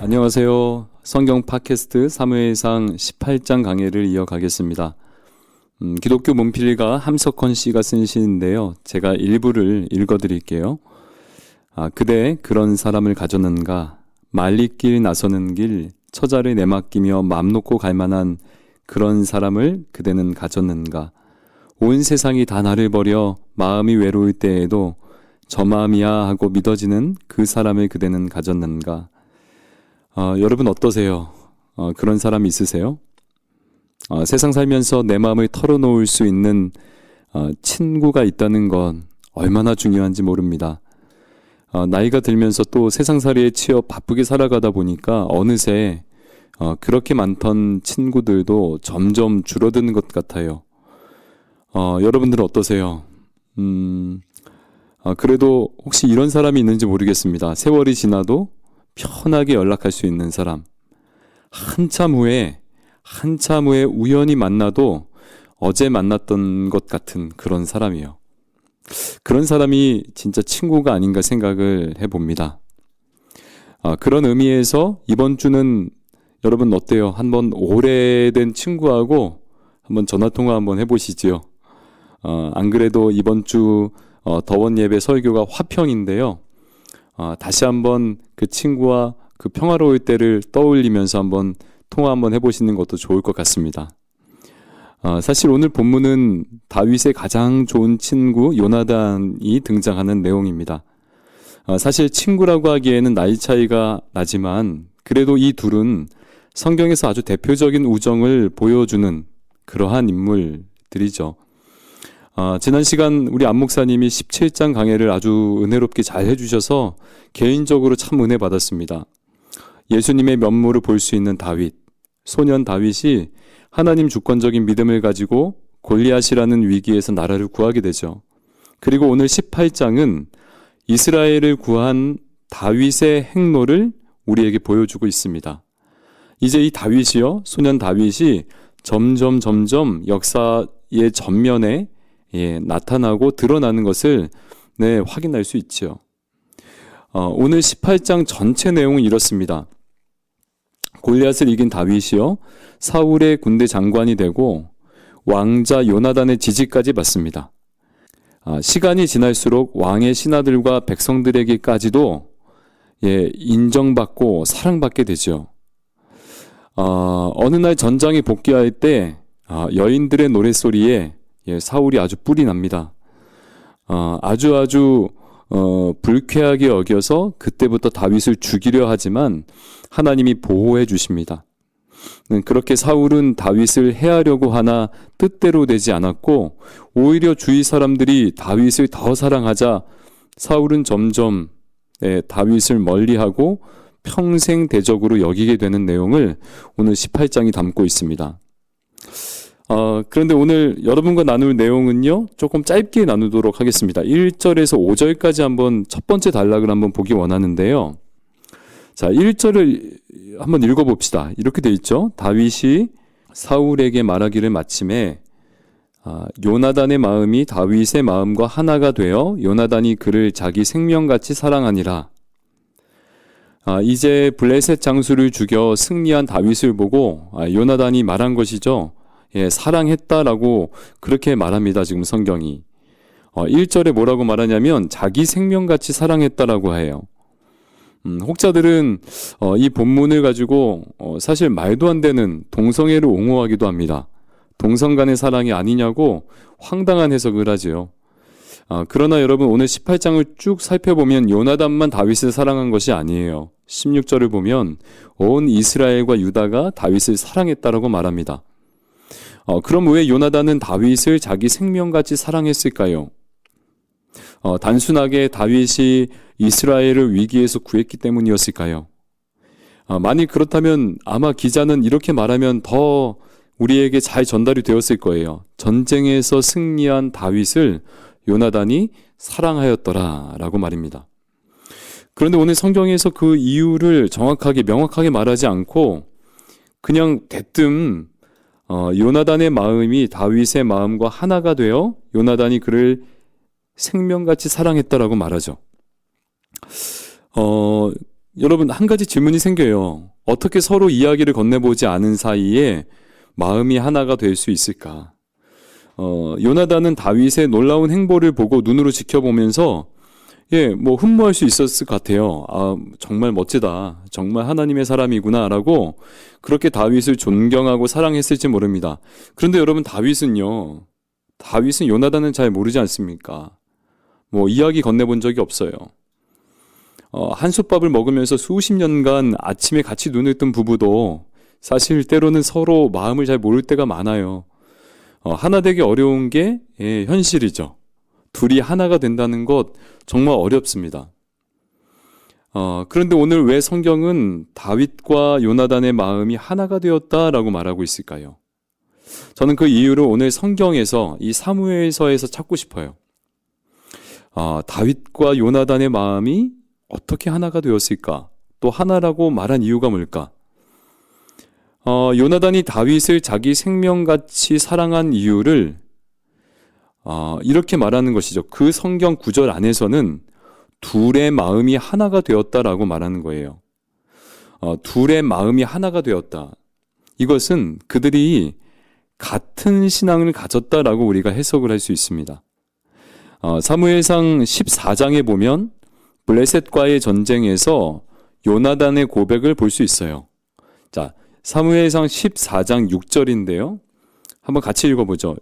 안녕하세요. 성경 팟캐스트 사무엘상 18장 강해를 이어가겠습니다. 기독교 문필가 함석헌 씨가 쓴 시인데요. 제가 일부를 읽어드릴게요. 그대 그런 사람을 가졌는가? 말리길 나서는 길 처자를 내맡기며 맘 놓고 갈 만한 그런 사람을 그대는 가졌는가? 온 세상이 다 나를 버려 마음이 외로울 때에도 저 마음이야 하고 믿어지는 그 사람을 그대는 가졌는가? 여러분 어떠세요? 그런 사람 있으세요? 세상 살면서 내 마음을 털어놓을 수 있는 친구가 있다는 건 얼마나 중요한지 모릅니다. 나이가 들면서 또 세상살이에 치여 바쁘게 살아가다 보니까 어느새 그렇게 많던 친구들도 점점 줄어드는 것 같아요. 여러분들은 어떠세요? 그래도 혹시 이런 사람이 있는지 모르겠습니다. 세월이 지나도 편하게 연락할 수 있는 사람. 한참 후에 우연히 만나도 어제 만났던 것 같은 그런 사람이요. 그런 사람이 진짜 친구가 아닌가 생각을 해봅니다. 그런 의미에서 이번 주는 여러분 어때요? 한번 오래된 친구하고 한번 전화통화 한번 해보시지요. 안 그래도 이번 주 더원 예배 설교가 화평인데요. 다시 한번 그 친구와 그 평화로울 때를 떠올리면서 한번 통화 한번 해보시는 것도 좋을 것 같습니다. 사실 오늘 본문은 다윗의 가장 좋은 친구 요나단이 등장하는 내용입니다. 사실 친구라고 하기에는 나이 차이가 나지만 그래도 이 둘은 성경에서 아주 대표적인 우정을 보여주는 그러한 인물들이죠. 지난 시간 우리 안 목사님이 17장 강해를 아주 은혜롭게 잘 해주셔서 개인적으로 참 은혜 받았습니다. 예수님의 면모를 볼 수 있는 다윗, 소년 다윗이 하나님 주권적인 믿음을 가지고 골리앗이라는 위기에서 나라를 구하게 되죠. 그리고 오늘 18장은 이스라엘을 구한 다윗의 행로를 우리에게 보여주고 있습니다. 이제 이 다윗이요, 소년 다윗이 점점 역사의 전면에 나타나고 드러나는 것을 확인할 수 있죠. 오늘 18장 전체 내용은 이렇습니다. 골리앗을 이긴 다윗이요 사울의 군대 장관이 되고 왕자 요나단의 지지까지 받습니다. 시간이 지날수록 왕의 신하들과 백성들에게까지도 인정받고 사랑받게 되죠. 어느 날 전장에 복귀할 때 여인들의 노랫소리에 사울이 아주 뿔이 납니다. 아주 불쾌하게 여겨서 그때부터 다윗을 죽이려 하지만 하나님이 보호해 주십니다. 그렇게 사울은 다윗을 해하려고 하나 뜻대로 되지 않았고 오히려 주위 사람들이 다윗을 더 사랑하자 사울은 점점 다윗을 멀리하고 평생 대적으로 여기게 되는 내용을 오늘 18장이 담고 있습니다. 그런데 오늘 여러분과 나눌 내용은요, 조금 짧게 나누도록 하겠습니다. 1절에서 5절까지 한번 첫 번째 단락을 한번 보기 원하는데요. 자, 1절을 한번 읽어봅시다. 이렇게 돼 있죠. 다윗이 사울에게 말하기를 마침에 요나단의 마음이 다윗의 마음과 하나가 되어 요나단이 그를 자기 생명같이 사랑하니라. 이제 블레셋 장수를 죽여 승리한 다윗을 보고 요나단이 말한 것이죠. 사랑했다라고 그렇게 말합니다. 지금 성경이 1절에 뭐라고 말하냐면 자기 생명같이 사랑했다라고 해요. 혹자들은 이 본문을 가지고 사실 말도 안 되는 동성애를 옹호하기도 합니다. 동성 간의 사랑이 아니냐고 황당한 해석을 하지요. 그러나 여러분 오늘 18장을 쭉 살펴보면 요나단만 다윗을 사랑한 것이 아니에요. 16절을 보면 온 이스라엘과 유다가 다윗을 사랑했다라고 말합니다. 그럼 왜 요나단은 다윗을 자기 생명같이 사랑했을까요? 단순하게 다윗이 이스라엘을 위기에서 구했기 때문이었을까요? 만일 그렇다면 아마 기자는 이렇게 말하면 더 우리에게 잘 전달이 되었을 거예요. 전쟁에서 승리한 다윗을 요나단이 사랑하였더라 라고 말입니다. 그런데 오늘 성경에서 그 이유를 정확하게 명확하게 말하지 않고 그냥 대뜸 요나단의 마음이 다윗의 마음과 하나가 되어 요나단이 그를 생명같이 사랑했다라고 말하죠. 여러분, 한 가지 질문이 생겨요. 어떻게 서로 이야기를 건네보지 않은 사이에 마음이 하나가 될 수 있을까? 요나단은 다윗의 놀라운 행보를 보고 눈으로 지켜보면서 흠모할 수 있었을 것 같아요. 아, 정말 멋지다. 정말 하나님의 사람이구나. 라고 그렇게 다윗을 존경하고 사랑했을지 모릅니다. 그런데 여러분, 다윗은 요나단은 잘 모르지 않습니까? 이야기 건네본 적이 없어요. 한솥밥을 먹으면서 수십 년간 아침에 같이 눈을 뜬 부부도 사실 때로는 서로 마음을 잘 모를 때가 많아요. 하나 되기 어려운 게 현실이죠. 둘이 하나가 된다는 것 정말 어렵습니다. 그런데 오늘 왜 성경은 다윗과 요나단의 마음이 하나가 되었다라고 말하고 있을까요? 저는 그 이유를 오늘 성경에서 이 사무엘서에서 찾고 싶어요. 다윗과 요나단의 마음이 어떻게 하나가 되었을까? 또 하나라고 말한 이유가 뭘까? 요나단이 다윗을 자기 생명같이 사랑한 이유를 이렇게 말하는 것이죠. 그 성경 구절 안에서는 둘의 마음이 하나가 되었다라고 말하는 거예요. 둘의 마음이 하나가 되었다. 이것은 그들이 같은 신앙을 가졌다라고 우리가 해석을 할 수 있습니다. 사무엘상 14장에 보면 블레셋과의 전쟁에서 요나단의 고백을 볼 수 있어요. 자, 사무엘상 14장 6절인데요. 한번 같이 읽어보죠.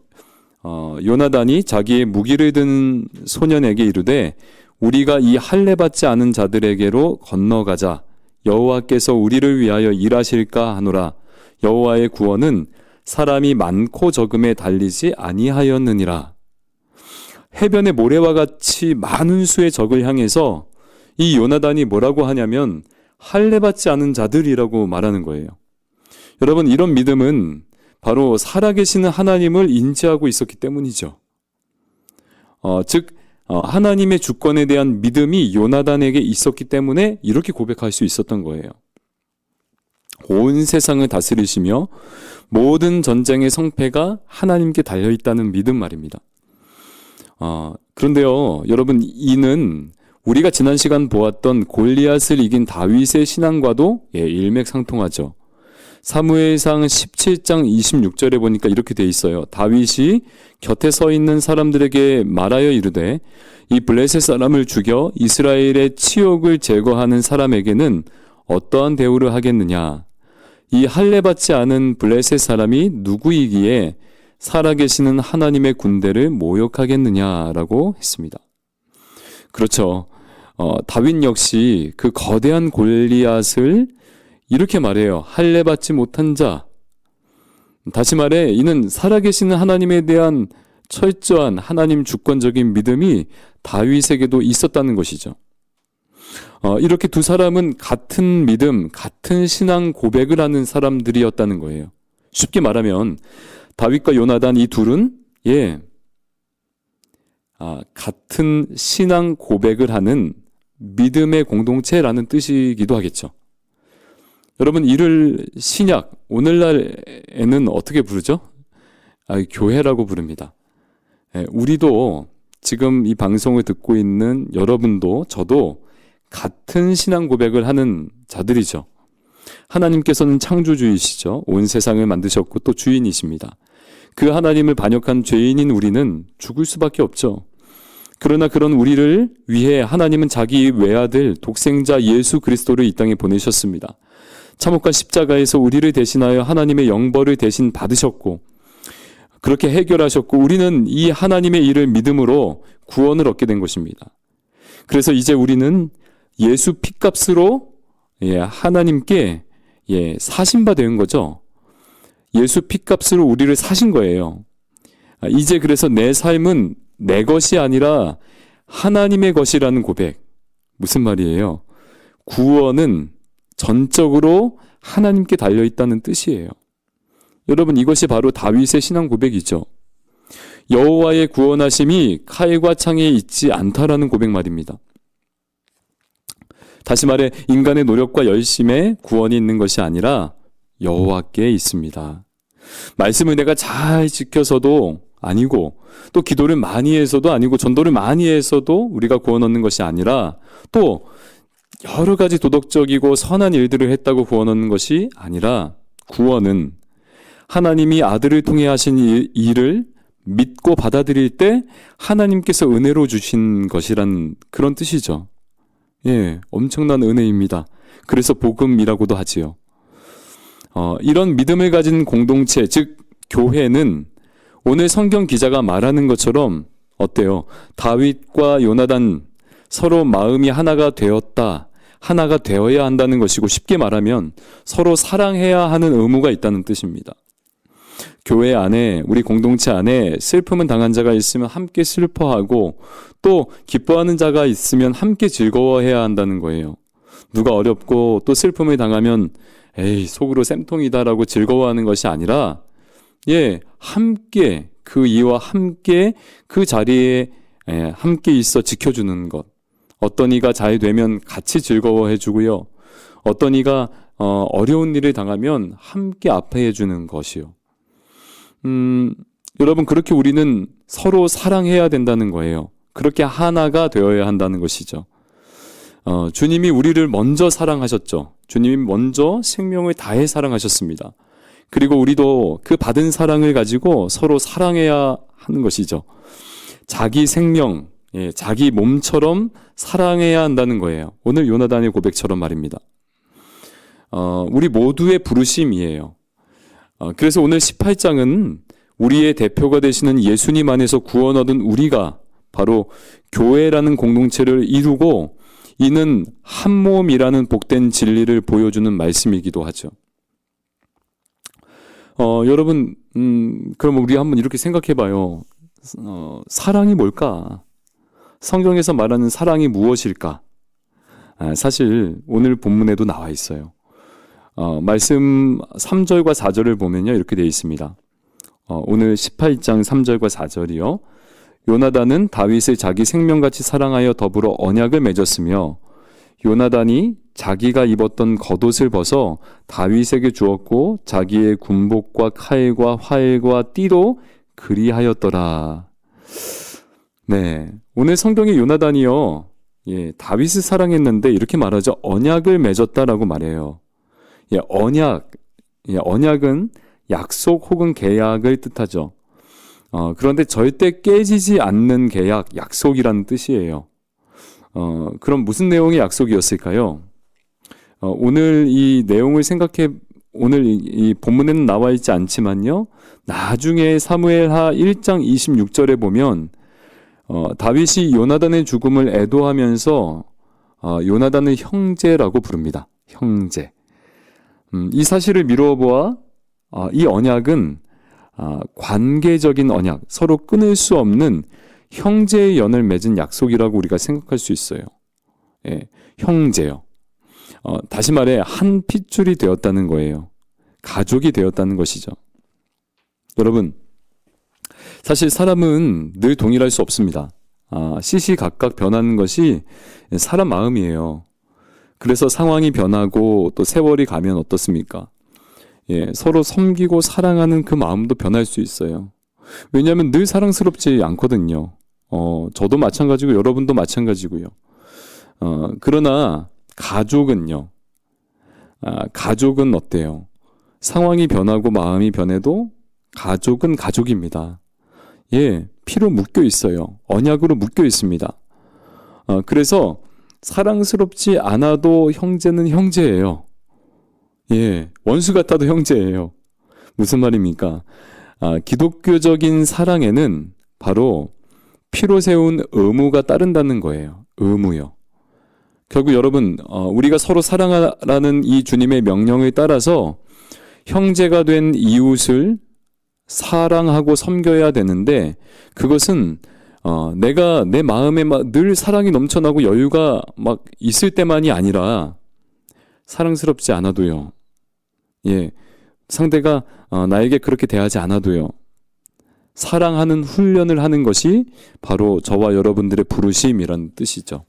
요나단이 자기의 무기를 든 소년에게 이르되 우리가 이 할례 받지 않은 자들에게로 건너가자. 여호와께서 우리를 위하여 일하실까 하노라. 여호와의 구원은 사람이 많고 적음에 달리지 아니하였느니라. 해변의 모래와 같이 많은 수의 적을 향해서 이 요나단이 뭐라고 하냐면 할례 받지 않은 자들이라고 말하는 거예요. 여러분, 이런 믿음은 바로 살아계시는 하나님을 인지하고 있었기 때문이죠. 즉 하나님의 주권에 대한 믿음이 요나단에게 있었기 때문에 이렇게 고백할 수 있었던 거예요. 온 세상을 다스리시며 모든 전쟁의 성패가 하나님께 달려있다는 믿음 말입니다. 그런데요, 여러분, 이는 우리가 지난 시간 보았던 골리앗을 이긴 다윗의 신앙과도 일맥상통하죠. 사무엘상 17장 26절에 보니까 이렇게 돼 있어요. 다윗이 곁에 서 있는 사람들에게 말하여 이르되 이 블레셋 사람을 죽여 이스라엘의 치욕을 제거하는 사람에게는 어떠한 대우를 하겠느냐. 이 할례 받지 않은 블레셋 사람이 누구이기에 살아계시는 하나님의 군대를 모욕하겠느냐라고 했습니다. 그렇죠. 다윗 역시 그 거대한 골리앗을 이렇게 말해요. 할례 받지 못한 자. 다시 말해 이는 살아계시는 하나님에 대한 철저한 하나님 주권적인 믿음이 다윗에게도 있었다는 것이죠. 이렇게 두 사람은 같은 믿음, 같은 신앙 고백을 하는 사람들이었다는 거예요. 쉽게 말하면 다윗과 요나단 이 둘은 같은 신앙 고백을 하는 믿음의 공동체라는 뜻이기도 하겠죠. 여러분, 이를 신약, 오늘날에는 어떻게 부르죠? 교회라고 부릅니다. 우리도 지금 이 방송을 듣고 있는 여러분도 저도 같은 신앙 고백을 하는 자들이죠. 하나님께서는 창조주이시죠. 온 세상을 만드셨고 또 주인이십니다. 그 하나님을 반역한 죄인인 우리는 죽을 수밖에 없죠. 그러나 그런 우리를 위해 하나님은 자기 외아들 독생자 예수 그리스도를 이 땅에 보내셨습니다. 참혹한 십자가에서 우리를 대신하여 하나님의 영벌을 대신 받으셨고 그렇게 해결하셨고 우리는 이 하나님의 일을 믿음으로 구원을 얻게 된 것입니다. 그래서 이제 우리는 예수 핏값으로 하나님께 사신 바 된 거죠. 예수 핏값으로 우리를 사신 거예요. 이제 그래서 내 삶은 내 것이 아니라 하나님의 것이라는 고백. 무슨 말이에요? 구원은 전적으로 하나님께 달려있다는 뜻이에요. 여러분, 이것이 바로 다윗의 신앙 고백이죠. 여호와의 구원하심이 칼과 창에 있지 않다라는 고백 말입니다. 다시 말해 인간의 노력과 열심에 구원이 있는 것이 아니라 여호와께 있습니다. 말씀을 내가 잘 지켜서도 아니고 또 기도를 많이 해서도 아니고 전도를 많이 해서도 우리가 구원 얻는 것이 아니라 또 여러 가지 도덕적이고 선한 일들을 했다고 구원하는 것이 아니라 구원은 하나님이 아들을 통해 하신 일을 믿고 받아들일 때 하나님께서 은혜로 주신 것이란 그런 뜻이죠. 예, 엄청난 은혜입니다. 그래서 복음이라고도 하지요. 이런 믿음을 가진 공동체, 즉 교회는 오늘 성경 기자가 말하는 것처럼 어때요? 다윗과 요나단 서로 마음이 하나가 되었다. 하나가 되어야 한다는 것이고 쉽게 말하면 서로 사랑해야 하는 의무가 있다는 뜻입니다. 교회 안에 우리 공동체 안에 슬픔을 당한 자가 있으면 함께 슬퍼하고 또 기뻐하는 자가 있으면 함께 즐거워해야 한다는 거예요. 누가 어렵고 또 슬픔을 당하면 에이 속으로 쌤통이다라고 즐거워하는 것이 아니라 함께 그 이와 함께 그 자리에 함께 있어 지켜주는 것. 어떤 이가 잘 되면 같이 즐거워해 주고요. 어떤 이가 어려운 일을 당하면 함께 아파해 주는 것이요. 여러분 그렇게 우리는 서로 사랑해야 된다는 거예요. 그렇게 하나가 되어야 한다는 것이죠. 주님이 우리를 먼저 사랑하셨죠. 주님이 먼저 생명을 다해 사랑하셨습니다. 그리고 우리도 그 받은 사랑을 가지고 서로 사랑해야 하는 것이죠. 자기 생명, 자기 몸처럼 사랑해야 한다는 거예요. 오늘 요나단의 고백처럼 말입니다. 우리 모두의 부르심이에요. 그래서 오늘 18장은 우리의 대표가 되시는 예수님 안에서 구원 얻은 우리가 바로 교회라는 공동체를 이루고 이는 한 몸이라는 복된 진리를 보여주는 말씀이기도 하죠. 여러분, 그럼 우리 한번 이렇게 생각해 봐요. 사랑이 뭘까? 성경에서 말하는 사랑이 무엇일까? 사실 오늘 본문에도 나와 있어요. 말씀 3절과 4절을 보면요. 이렇게 되어 있습니다. 오늘 18장 3절과 4절이요. 요나단은 다윗을 자기 생명같이 사랑하여 더불어 언약을 맺었으며 요나단이 자기가 입었던 겉옷을 벗어 다윗에게 주었고 자기의 군복과 칼과 활과 띠로 그리하였더라. 네, 오늘 성경의 요나단이요. 다윗을 사랑했는데 이렇게 말하죠. 언약을 맺었다라고 말해요. 언약은 약속 혹은 계약을 뜻하죠. 그런데 절대 깨지지 않는 계약, 약속이라는 뜻이에요. 그럼 무슨 내용의 약속이었을까요? 오늘 이 내용을 오늘 이 본문에는 나와 있지 않지만요. 나중에 사무엘하 1장 26절에 보면 다윗이 요나단의 죽음을 애도하면서 요나단을 형제라고 부릅니다. 형제. 이 사실을 미루어 보아 이 언약은 관계적인 언약, 서로 끊을 수 없는 형제의 연을 맺은 약속이라고 우리가 생각할 수 있어요. 형제요. 다시 말해 한 핏줄이 되었다는 거예요. 가족이 되었다는 것이죠. 여러분, 사실 사람은 늘 동일할 수 없습니다. 시시각각 변하는 것이 사람 마음이에요. 그래서 상황이 변하고 또 세월이 가면 어떻습니까? 서로 섬기고 사랑하는 그 마음도 변할 수 있어요. 왜냐하면 늘 사랑스럽지 않거든요. 저도 마찬가지고 여러분도 마찬가지고요. 그러나 가족은요. 가족은 어때요? 상황이 변하고 마음이 변해도 가족은 가족입니다. 피로 묶여 있어요. 언약으로 묶여 있습니다. 그래서 사랑스럽지 않아도 형제는 형제예요. 원수 같아도 형제예요. 무슨 말입니까? 기독교적인 사랑에는 바로 피로 세운 의무가 따른다는 거예요. 의무요. 결국 여러분, 우리가 서로 사랑하라는 이 주님의 명령을 따라서 형제가 된 이웃을 사랑하고 섬겨야 되는데 그것은 내가 내 마음에 늘 사랑이 넘쳐나고 여유가 막 있을 때만이 아니라 사랑스럽지 않아도요. 상대가 나에게 그렇게 대하지 않아도요. 사랑하는 훈련을 하는 것이 바로 저와 여러분들의 부르심이라는 뜻이죠.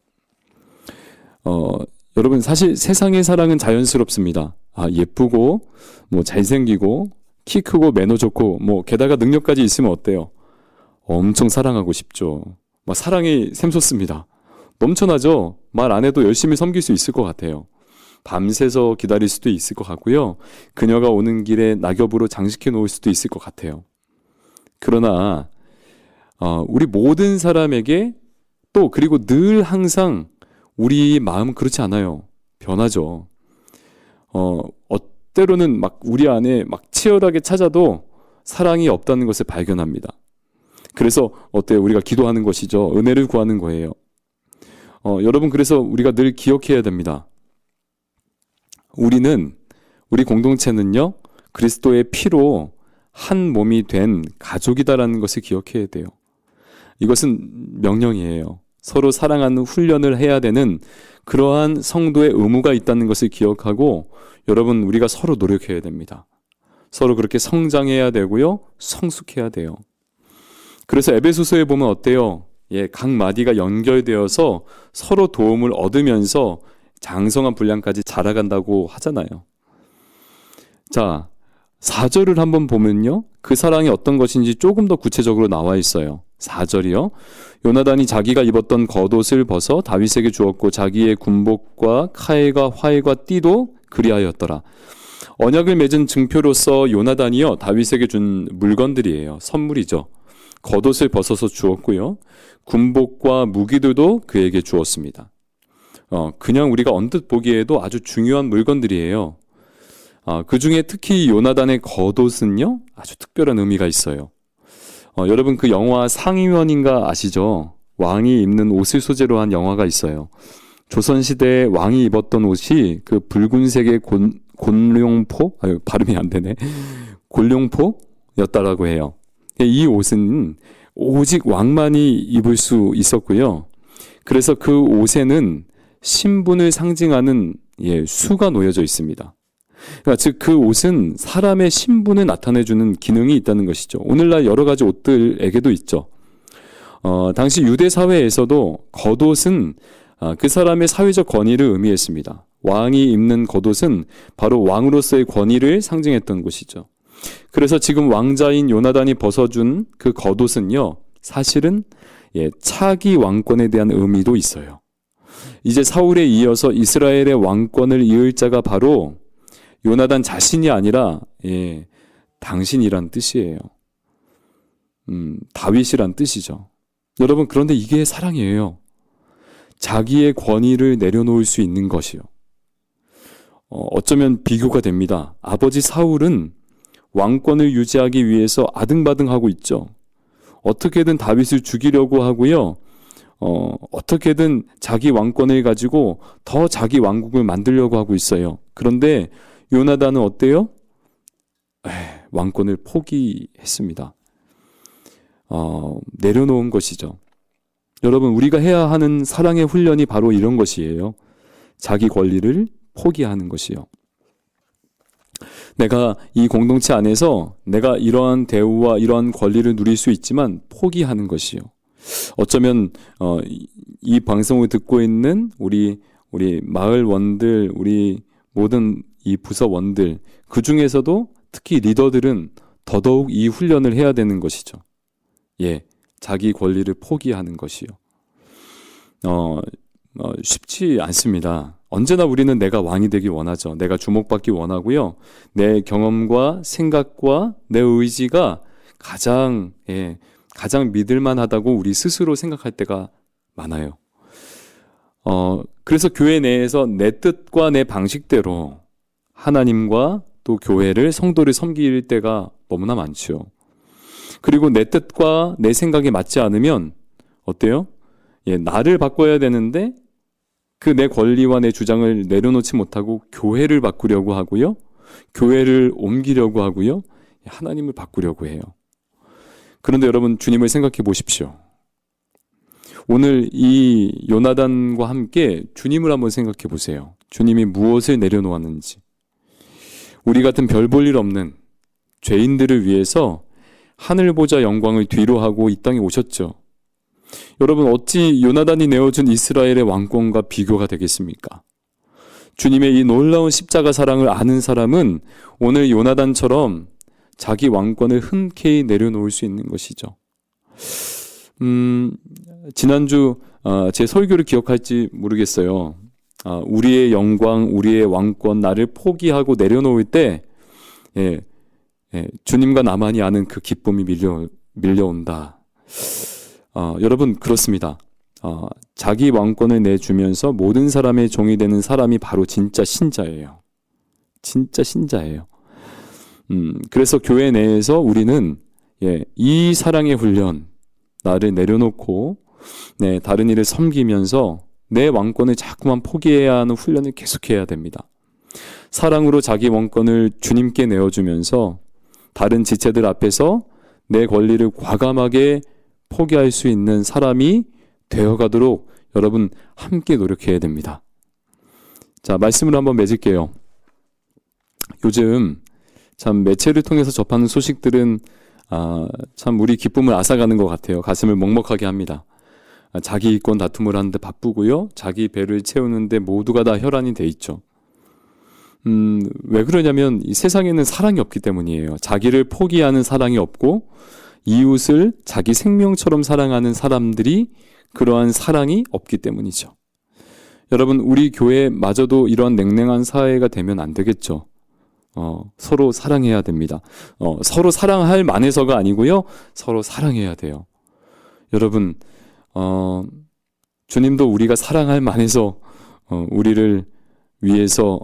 여러분 사실 세상의 사랑은 자연스럽습니다. 예쁘고 잘생기고 키 크고 매너 좋고 게다가 능력까지 있으면 어때요? 엄청 사랑하고 싶죠. 사랑이 샘솟습니다. 넘쳐나죠? 말 안 해도 열심히 섬길 수 있을 것 같아요. 밤새서 기다릴 수도 있을 것 같고요. 그녀가 오는 길에 낙엽으로 장식해 놓을 수도 있을 것 같아요. 그러나 우리 모든 사람에게 또 그리고 늘 항상 우리 마음은 그렇지 않아요. 변하죠. 때로는 막 우리 안에 막 치열하게 찾아도 사랑이 없다는 것을 발견합니다. 그래서 어때요? 우리가 기도하는 것이죠. 은혜를 구하는 거예요. 여러분, 그래서 우리가 늘 기억해야 됩니다. 우리 공동체는요, 그리스도의 피로 한 몸이 된 가족이다라는 것을 기억해야 돼요. 이것은 명령이에요. 서로 사랑하는 훈련을 해야 되는 그러한 성도의 의무가 있다는 것을 기억하고 여러분, 우리가 서로 노력해야 됩니다. 서로 그렇게 성장해야 되고요, 성숙해야 돼요. 그래서 에베소서에 보면 어때요? 각 마디가 연결되어서 서로 도움을 얻으면서 장성한 분량까지 자라간다고 하잖아요. 자, 4절을 한번 보면요, 그 사랑이 어떤 것인지 조금 더 구체적으로 나와 있어요. 4절이요. 요나단이 자기가 입었던 겉옷을 벗어 다윗에게 주었고 자기의 군복과 칼과 활과 띠도 그리하였더라. 언약을 맺은 증표로서 요나단이요, 다윗에게 준 물건들이에요. 선물이죠. 겉옷을 벗어서 주었고요. 군복과 무기들도 그에게 주었습니다. 그냥 우리가 언뜻 보기에도 아주 중요한 물건들이에요. 그 중에 특히 요나단의 겉옷은요, 아주 특별한 의미가 있어요. 여러분, 그 영화 상위원인가 아시죠? 왕이 입는 옷을 소재로 한 영화가 있어요. 조선시대에 왕이 입었던 옷이 그 붉은색의 곤룡포? 발음이 안 되네. 곤룡포였다라고 해요. 이 옷은 오직 왕만이 입을 수 있었고요. 그래서 그 옷에는 신분을 상징하는 수가 놓여져 있습니다. 그러니까 즉 그 옷은 사람의 신분을 나타내주는 기능이 있다는 것이죠. 오늘날 여러 가지 옷들에게도 있죠. 당시 유대 사회에서도 겉옷은 그 사람의 사회적 권위를 의미했습니다. 왕이 입는 겉옷은 바로 왕으로서의 권위를 상징했던 것이죠. 그래서 지금 왕자인 요나단이 벗어준 그 겉옷은요, 사실은 차기 왕권에 대한 의미도 있어요. 이제 사울에 이어서 이스라엘의 왕권을 이을 자가 바로 요나단 자신이 아니라 당신이란 뜻이에요. 다윗이란 뜻이죠. 여러분, 그런데 이게 사랑이에요. 자기의 권위를 내려놓을 수 있는 것이요. 어쩌면 비교가 됩니다. 아버지 사울은 왕권을 유지하기 위해서 아등바등하고 있죠. 어떻게든 다윗을 죽이려고 하고요. 어떻게든 자기 왕권을 가지고 더 자기 왕국을 만들려고 하고 있어요. 그런데 요나단은 어때요? 왕권을 포기했습니다. 내려놓은 것이죠. 여러분, 우리가 해야 하는 사랑의 훈련이 바로 이런 것이에요. 자기 권리를 포기하는 것이요. 내가 이 공동체 안에서 내가 이러한 대우와 이러한 권리를 누릴 수 있지만 포기하는 것이요. 어쩌면 이 방송을 듣고 있는 우리 마을원들, 우리 모든 이 부서원들, 그 중에서도 특히 리더들은 더더욱 이 훈련을 해야 되는 것이죠. 자기 권리를 포기하는 것이요. 쉽지 않습니다. 언제나 우리는 내가 왕이 되기 원하죠. 내가 주목받기 원하고요. 내 경험과 생각과 내 의지가 가장 믿을만하다고 우리 스스로 생각할 때가 많아요. 그래서 교회 내에서 내 뜻과 내 방식대로 하나님과 또 교회를, 성도를 섬길 때가 너무나 많죠. 그리고 내 뜻과 내 생각에 맞지 않으면 어때요? 나를 바꿔야 되는데 그 내 권리와 내 주장을 내려놓지 못하고 교회를 바꾸려고 하고요. 교회를 옮기려고 하고요. 하나님을 바꾸려고 해요. 그런데 여러분, 주님을 생각해 보십시오. 오늘 이 요나단과 함께 주님을 한번 생각해 보세요. 주님이 무엇을 내려놓았는지. 우리 같은 별 볼 일 없는 죄인들을 위해서 하늘 보좌 영광을 뒤로 하고 이 땅에 오셨죠. 여러분, 어찌 요나단이 내어준 이스라엘의 왕권과 비교가 되겠습니까? 주님의 이 놀라운 십자가 사랑을 아는 사람은 오늘 요나단처럼 자기 왕권을 흔쾌히 내려놓을 수 있는 것이죠. 지난주 제 설교를 기억할지 모르겠어요. 우리의 영광, 우리의 왕권, 나를 포기하고 내려놓을 때, 주님과 나만이 아는 그 기쁨이 밀려온다. 여러분, 그렇습니다. 자기 왕권을 내주면서 모든 사람의 종이 되는 사람이 바로 진짜 신자예요. 진짜 신자예요. 그래서 교회 내에서 우리는 이 사랑의 훈련, 나를 내려놓고 다른 일을 섬기면서 내 왕권을 자꾸만 포기해야 하는 훈련을 계속해야 됩니다. 사랑으로 자기 왕권을 주님께 내어주면서 다른 지체들 앞에서 내 권리를 과감하게 포기할 수 있는 사람이 되어가도록 여러분 함께 노력해야 됩니다. 자, 말씀을 한번 맺을게요. 요즘 참 매체를 통해서 접하는 소식들은 참 우리 기쁨을 앗아가는 것 같아요. 가슴을 먹먹하게 합니다. 자기 이권 다툼을 하는데 바쁘고요. 자기 배를 채우는데 모두가 다 혈안이 돼 있죠. 왜 그러냐면 이 세상에는 사랑이 없기 때문이에요. 자기를 포기하는 사랑이 없고 이웃을 자기 생명처럼 사랑하는 사람들이 그러한 사랑이 없기 때문이죠. 여러분, 우리 교회마저도 이러한 냉랭한 사회가 되면 안 되겠죠. 서로 사랑해야 됩니다. 서로 사랑할 만해서가 아니고요. 서로 사랑해야 돼요. 여러분, 주님도 우리가 사랑할 만해서 우리를 위해서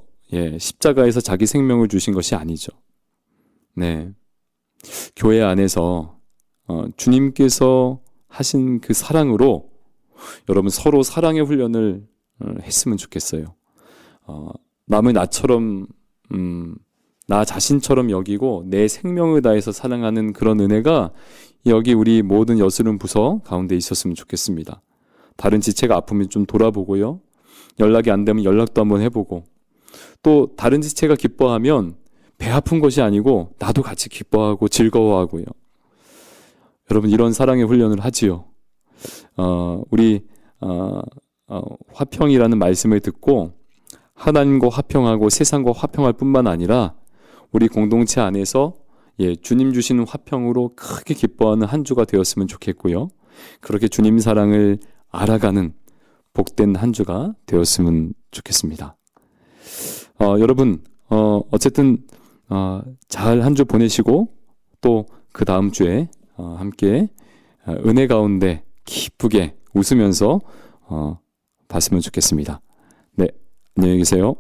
십자가에서 자기 생명을 주신 것이 아니죠. 네, 교회 안에서 주님께서 하신 그 사랑으로 여러분 서로 사랑의 훈련을 했으면 좋겠어요. 남을 나처럼 나 자신처럼 여기고 내 생명을 다해서 사랑하는 그런 은혜가 여기 우리 모든 여스름 부서 가운데 있었으면 좋겠습니다. 다른 지체가 아프면 좀 돌아보고요. 연락이 안 되면 연락도 한번 해보고, 또 다른 지체가 기뻐하면 배 아픈 것이 아니고 나도 같이 기뻐하고 즐거워하고요. 여러분, 이런 사랑의 훈련을 하지요. 우리 화평이라는 말씀을 듣고 하나님과 화평하고 세상과 화평할 뿐만 아니라 우리 공동체 안에서 주님 주시는 화평으로 크게 기뻐하는 한 주가 되었으면 좋겠고요. 그렇게 주님 사랑을 알아가는 복된 한 주가 되었으면 좋겠습니다. 여러분, 어쨌든 잘 한 주 보내시고 또 그 다음 주에 함께 은혜 가운데 기쁘게 웃으면서 봤으면 좋겠습니다. 네, 안녕히 계세요.